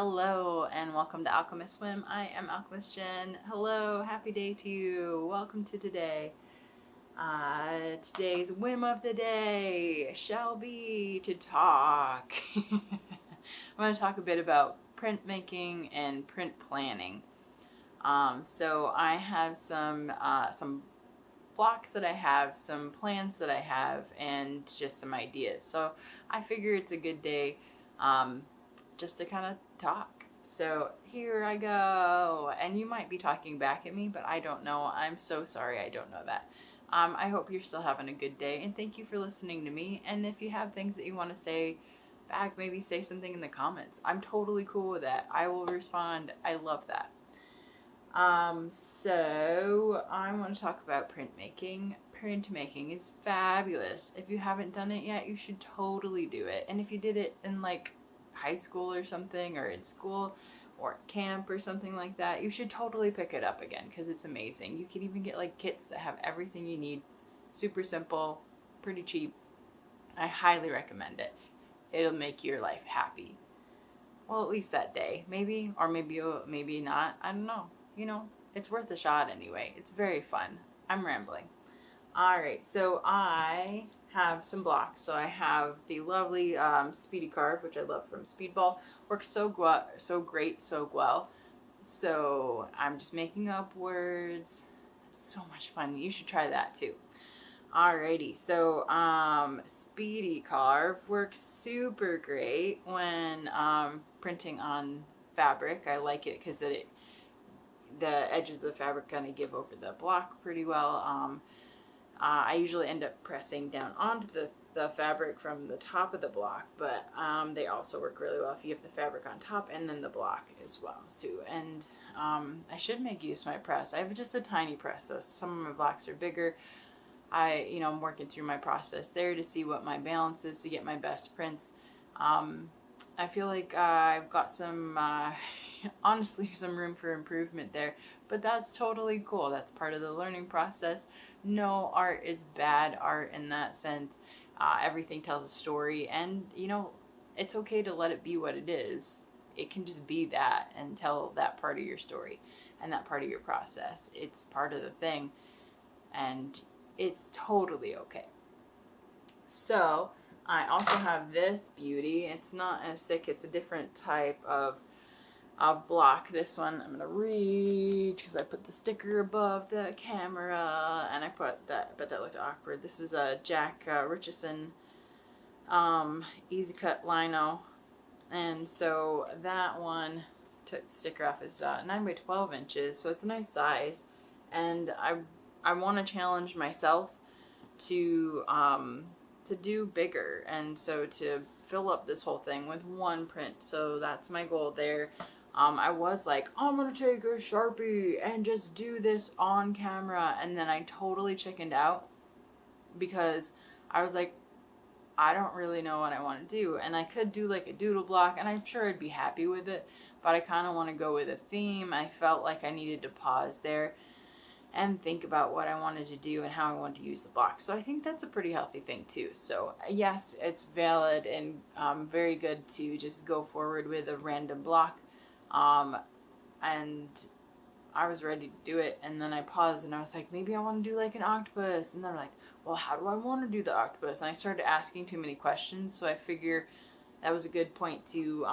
Hello and welcome to Alchemist Swim. I am Alchemist Jen. Hello, happy day to you. Welcome to today. Today's whim of the day shall be to talk. I'm going to talk a bit about printmaking and print planning. So I have some blocks that I have, some plans that I have, and just some ideas. So I figure it's a good day just to kind of talk. So here I go. And you might be talking back at me, but I don't know. I'm so sorry I don't know that. I hope you're still having a good day, and thank you for listening to me. And if you have things that you want to say back, maybe say something in the comments. I'm totally cool with that. I will respond. I love that. So I want to talk about printmaking. Printmaking is fabulous. If you haven't done it yet, you should totally do it. And if you did it in like high school or something, or in school or camp or something like that, you should totally pick it up again because it's amazing. You can even get like kits that have everything you need. Super simple, pretty cheap. I highly recommend it. It'll make your life happy. Well, at least that day, maybe, or maybe not. I don't know. You know, it's worth a shot anyway. It's very fun. I'm rambling. Alright, so I have some blocks. So I have the lovely Speedy Carve, which I love from Speedball. Works so great, so well. So I'm just making up words. It's so much fun. You should try that too. Alrighty, so Speedy Carve works super great when printing on fabric. I like it because the edges of the fabric kind of give over the block pretty well. I usually end up pressing down onto the fabric from the top of the block, but they also work really well if you have the fabric on top and then the block as well too. And I should make use of my press. I have just a tiny press though. Some of my blocks are bigger. I'm working through my process there to see what my balance is to get my best prints. I feel like I've got some, honestly, some room for improvement there, but that's totally cool. That's part of the learning process. No art is bad art in that sense. Everything tells a story, and it's okay to let it be what it is. It can just be that and tell that part of your story and that part of your process. It's part of the thing, and it's totally okay. So I also have this beauty. It's not as thick. It's a different type of block. This one I'm gonna reach because I put the sticker above the camera, and I put that, but that looked awkward. This is a Jack Richardson Easy Cut Lino, and so that one took the sticker off. Is 9 by 12 inches, so it's a nice size, and I want to challenge myself to do bigger, and so to fill up this whole thing with one print. So that's my goal there. I was like, I'm gonna take a Sharpie and just do this on camera, and then I totally chickened out because I was like, I don't really know what I want to do, and I could do like a doodle block, and I'm sure I'd be happy with it, but I kind of want to go with a theme. I felt like I needed to pause there and think about what I wanted to do and how I wanted to use the block. So I think that's a pretty healthy thing too. So yes, it's valid and very good to just go forward with a random block. And I was ready to do it, and then I paused and I was like, maybe I want to do like an octopus, and then I'm like, well, how do I want to do the octopus? And I started asking too many questions, so I figure that was a good point to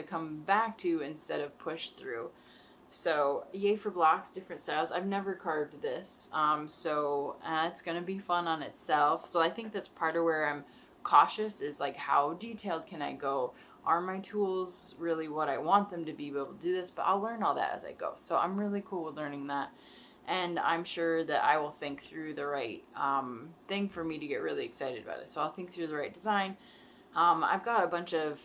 come back to instead of push through. So yay for blocks, different styles. I've never carved this, so it's gonna be fun on itself. So I think that's part of where I'm cautious, is like, how detailed can I go? Are my tools really what I want them to be able to do this? But I'll learn all that as I go. So I'm really cool with learning that. And I'm sure that I will think through the right thing for me to get really excited about it. So I'll think through the right design. I've got a bunch of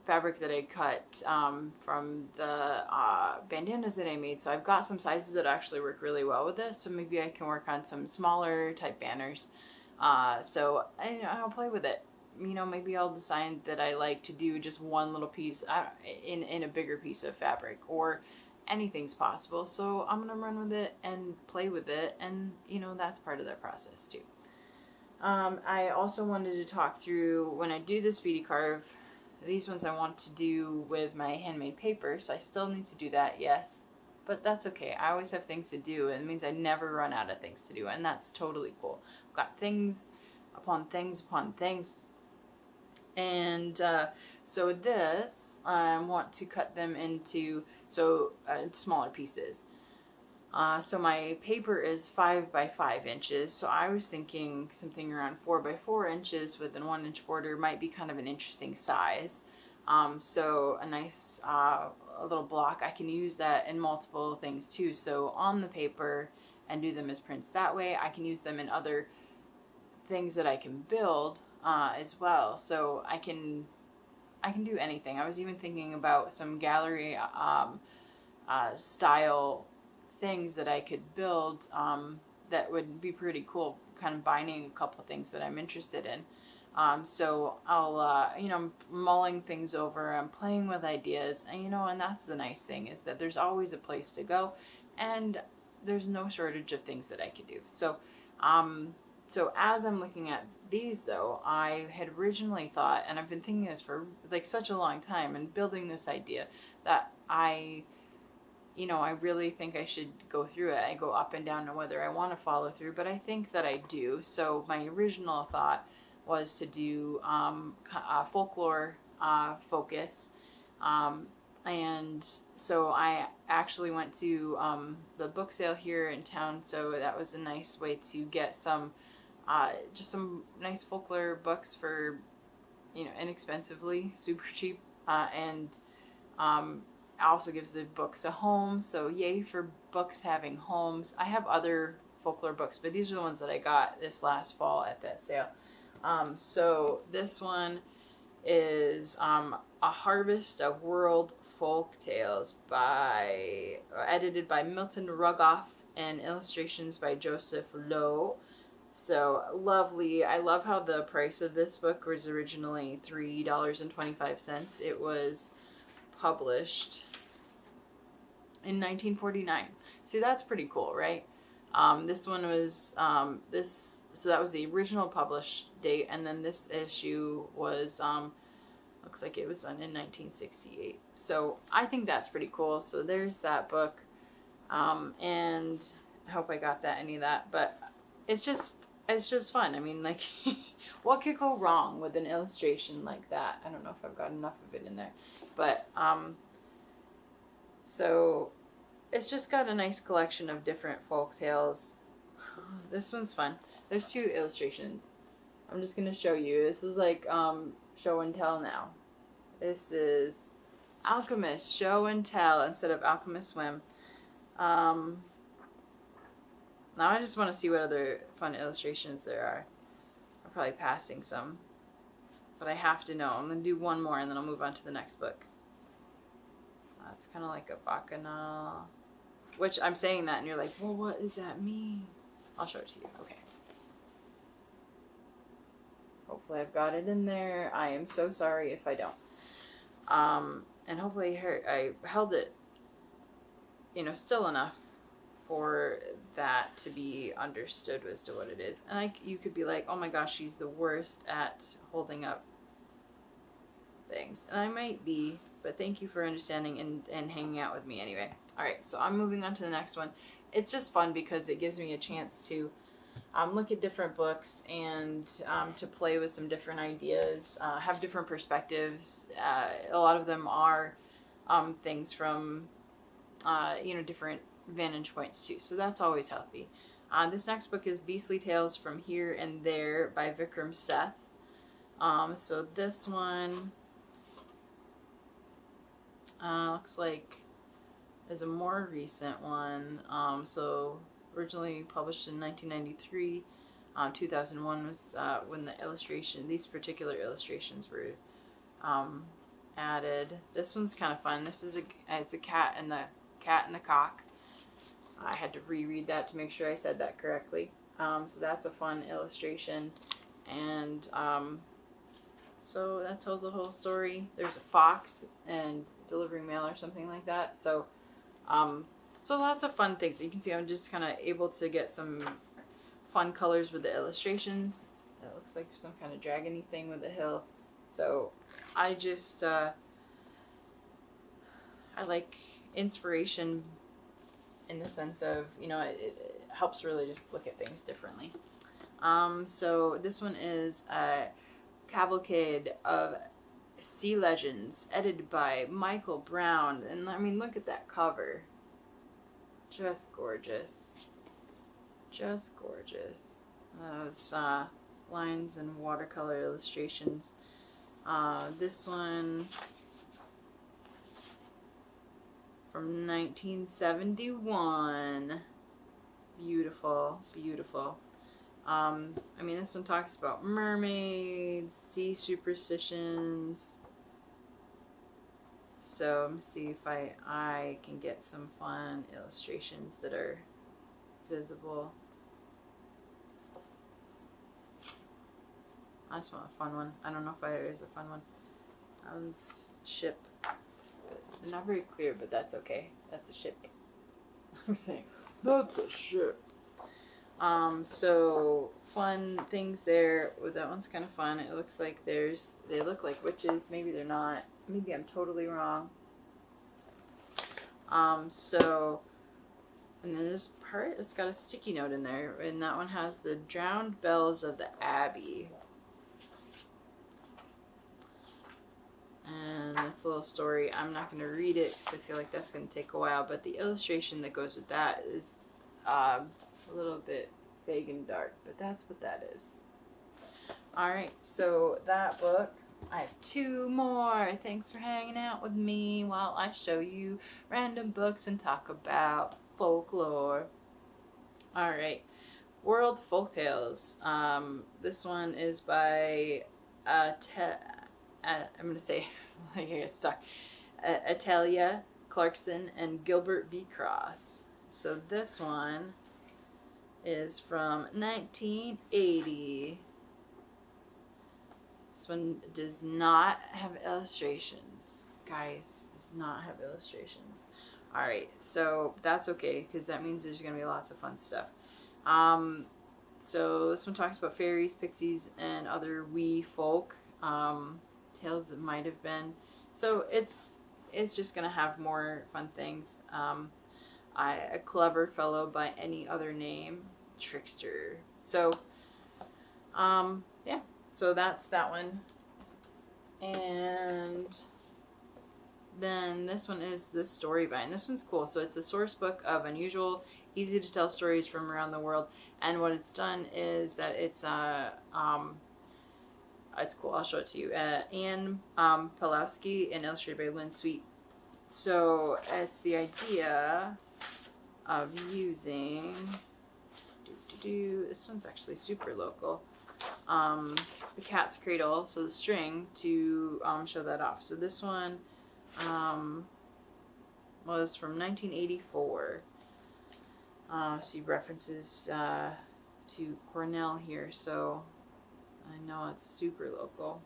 fabric that I cut from the bandanas that I made. So I've got some sizes that actually work really well with this. So maybe I can work on some smaller type banners. So I'll play with it. Maybe I'll decide that I like to do just one little piece in a bigger piece of fabric, or anything's possible. So I'm gonna run with it and play with it, and that's part of the process too. I also wanted to talk through, when I do the Speedy Carve, these ones I want to do with my handmade paper, so I still need to do that, yes. But that's okay. I always have things to do, and it means I never run out of things to do, and that's totally cool. I've got things upon things upon things. And so this, I want to cut them into smaller pieces. So my paper is 5 by 5 inches, so I was thinking something around 4 by 4 inches with a 1-inch border might be kind of an interesting size. So a nice a little block, I can use that in multiple things too. So on the paper and do them as prints that way. I can use them in other things that I can build as well. So I can do anything. I was even thinking about some gallery style things that I could build that would be pretty cool, combining a couple things that I'm interested in. So I'll, you know, I'm mulling things over, I'm playing with ideas, and, you know, and that's the nice thing, is that there's always a place to go, and there's no shortage of things that I could do. So, so as I'm looking at these though, I had originally thought, and I've been thinking this for like such a long time and building this idea, that I really think I should go through it. I go up and down on whether I want to follow through, but I think that I do. So my original thought was to do folklore focus. And so I actually went to the book sale here in town, so that was a nice way to get some just some nice folklore books for, you know, inexpensively, super cheap, and also gives the books a home, so yay for books having homes. I have other folklore books, but these are the ones that I got this last fall at that sale. So this one is A Harvest of World Folk Tales, edited by Milton Rugoff and illustrations by Joseph Lowe. So lovely. I love how the price of this book was originally $3.25. It was published in 1949. See, that's pretty cool, right? This one was so that was the original published date, and then this issue was looks like it was done in 1968. So I think that's pretty cool. So there's that book, and I hope I got any of that, but it's just fun. I mean, like, what could go wrong with an illustration like that? I don't know if I've got enough of it in there, but so it's just got a nice collection of different folk tales. This one's fun. There's 2 illustrations. I'm just gonna show you. This is like show and tell now. This is Alchemist Show and Tell instead of Alchemist Swim. Now I just want to see what other fun illustrations there are. I'm probably passing some, but I have to know. I'm going to do one more and then I'll move on to the next book. It's kind of like a bacchanal, which I'm saying that and you're like, well, what does that mean? I'll show it to you. Okay. Hopefully I've got it in there. I am so sorry if I don't. And hopefully I held it, you know, still enough for that to be understood as to what it is. And you could be like, oh my gosh, she's the worst at holding up things. And I might be, but thank you for understanding and hanging out with me anyway. Alright, so I'm moving on to the next one. It's just fun because it gives me a chance to look at different books and to play with some different ideas, have different perspectives. A lot of them are things from, you know, different vantage points too, so that's always healthy. This next book is Beastly Tales from Here and There by Vikram Seth. So this one looks like is a more recent one. So originally published in 1993. 2001 was when these particular illustrations were added. This one's kind of fun. This is it's a cat and the cock. I had to reread that to make sure I said that correctly. So that's a fun illustration. And so that tells the whole story. There's a fox and delivering mail or something like that. So so lots of fun things. You can see I'm just kind of able to get some fun colors with the illustrations. It looks like some kind of dragony thing with a hill. So I just, I like inspiration in the sense of, you know, it helps really just look at things differently. So this one is a cavalcade of sea legends, edited by Michael Brown. And I mean, look at that cover. Just gorgeous. Just gorgeous. Those lines and watercolor illustrations. This one from 1971. Beautiful, beautiful. I mean, this one talks about mermaids, sea superstitions. So let me see if I can get some fun illustrations that are visible. I just want a fun one. I don't know if there is a fun one. Let's ship. They're not very clear, but that's okay. That's a ship. I'm saying, that's a ship. So fun things there. Well, that one's kind of fun. It looks like they look like witches. Maybe they're not. Maybe I'm totally wrong. So, and then this part, it's got a sticky note in there, and that one has the drowned bells of the Abbey. And it's a little story. I'm not going to read it because I feel like that's going to take a while, but the illustration that goes with that is a little bit vague and dark, but that's what that is. Alright, so that book, I have 2 more. Thanks for hanging out with me while I show you random books and talk about folklore. Alright, World Folktales. This one is by I'm going to say, I get stuck, Atalia Clarkson and Gilbert B. Cross. So this one is from 1980. This one does not have illustrations. Guys, does not have illustrations. Alright, so that's okay, because that means there's going to be lots of fun stuff. So this one talks about fairies, pixies, and other wee folk. Tales that might have been. So it's just going to have more fun things. A clever fellow by any other name, trickster. So, yeah. So that's that one. And then this one is the Storyvine. This one's cool. So it's a source book of unusual, easy to tell stories from around the world. And what it's done is that it's it's cool. I'll show it to you. Anne Pawlowski and illustrated by Lynn Sweet. So it's the idea of using this one's actually super local. The cat's cradle, so the string to show that off. So this one was from 1984. See references to Cornell here, so I know it's super local.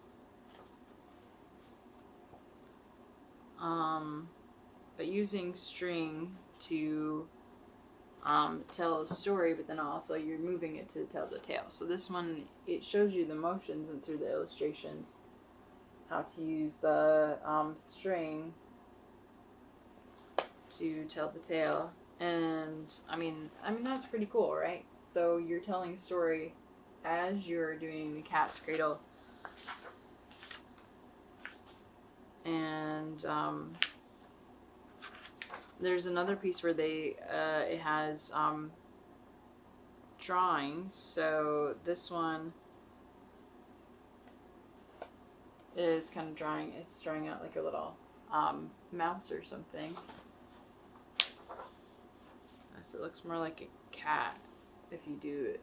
But using string to tell a story, but then also you're moving it to tell the tale. So this one, it shows you the motions and through the illustrations how to use the string to tell the tale. And I mean that's pretty cool, right? So you're telling a story as you're doing the cat's cradle. And there's another piece where they it has drawings. So this one is kind of drawing. It's drawing out like a little mouse or something. So it looks more like a cat if you do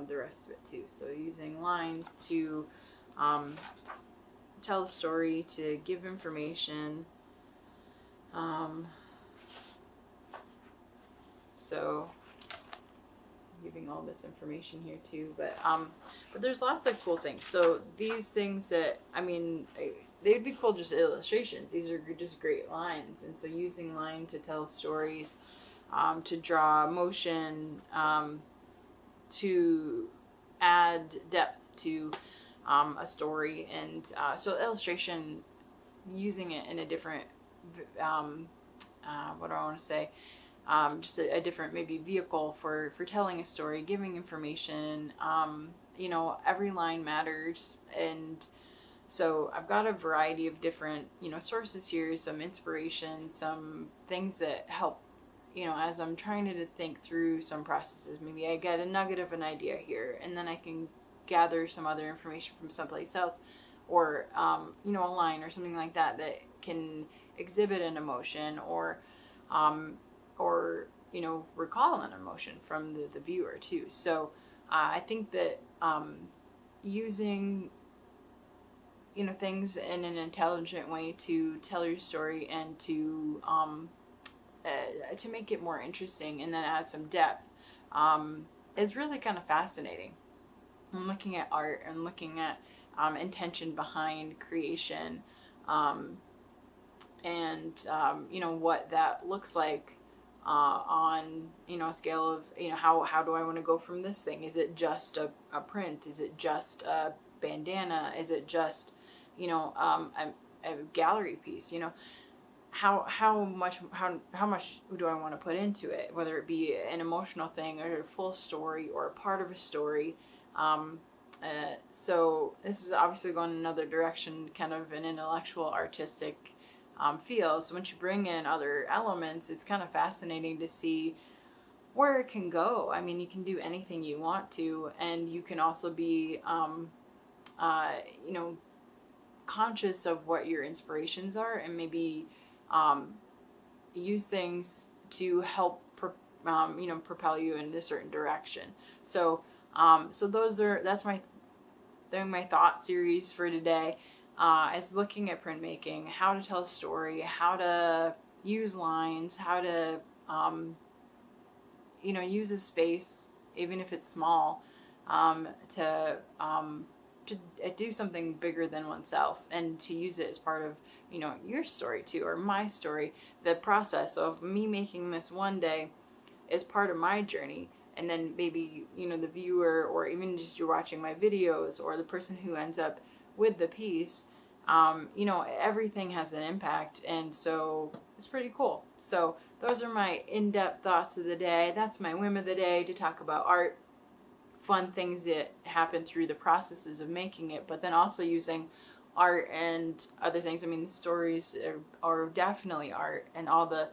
the rest of it too. So using lines to tell a story, to give information. So giving all this information here too, but there's lots of cool things. So these things that, I mean, they would be cool just illustrations. These are just great lines, and so using line to tell stories, to draw motion, to add depth to a story, and so illustration using it in a different, what do I want to say? Just a different maybe vehicle for telling a story, giving information. You know, every line matters, and so I've got a variety of different, you know, sources here, some inspiration, some things that help, you know, as I'm trying to think through some processes. Maybe I get a nugget of an idea here, and then I can gather some other information from someplace else, or you know, a line or something like that that can exhibit an emotion, or you know, recall an emotion from the viewer too. So I think that using, you know, things in an intelligent way to tell your story and to make it more interesting and then add some depth is really kind of fascinating. I'm looking at art and looking at intention behind creation, and you know, what that looks like on, you know, a scale of, you know, how do I want to go from this thing? Is it just a print? Is it just a bandana? Is it just, you know, a gallery piece? You know, how much do I want to put into it? Whether it be an emotional thing or a full story or a part of a story. So this is obviously going in another direction, kind of an intellectual, artistic feel. So once you bring in other elements, it's kind of fascinating to see where it can go. I mean, you can do anything you want to, and you can also be, you know, conscious of what your inspirations are, and maybe use things to help, you know, propel you in a certain direction. So, so that's my thought series for today. Is looking at printmaking, how to tell a story, how to use lines, how to, you know, use a space, even if it's small, to do something bigger than oneself, and to use it as part of, you know, your story too, or my story. The process of me making this one day is part of my journey. And then maybe, you know, the viewer, or even just you're watching my videos, or the person who ends up with the piece, you know, everything has an impact, and so it's pretty cool. So those are my in-depth thoughts of the day. That's my whim of the day, to talk about art, fun things that happen through the processes of making it, but then also using art and other things. I mean, the stories are definitely art, and all the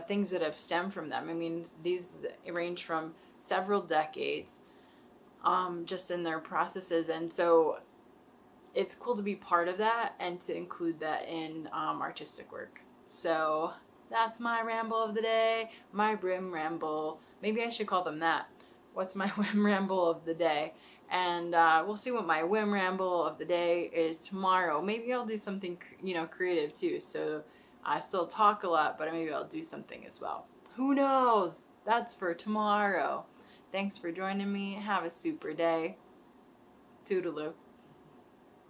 things that have stemmed from them. I mean, these range from several decades, just in their processes, and so it's cool to be part of that and to include that in artistic work. So that's my ramble of the day, my whim ramble. Maybe I should call them that. What's my whim ramble of the day? And we'll see what my whim ramble of the day is tomorrow. Maybe I'll do something, you know, creative too. So I still talk a lot, but maybe I'll do something as well. Who knows? That's for tomorrow. Thanks for joining me. Have a super day. Toodaloo.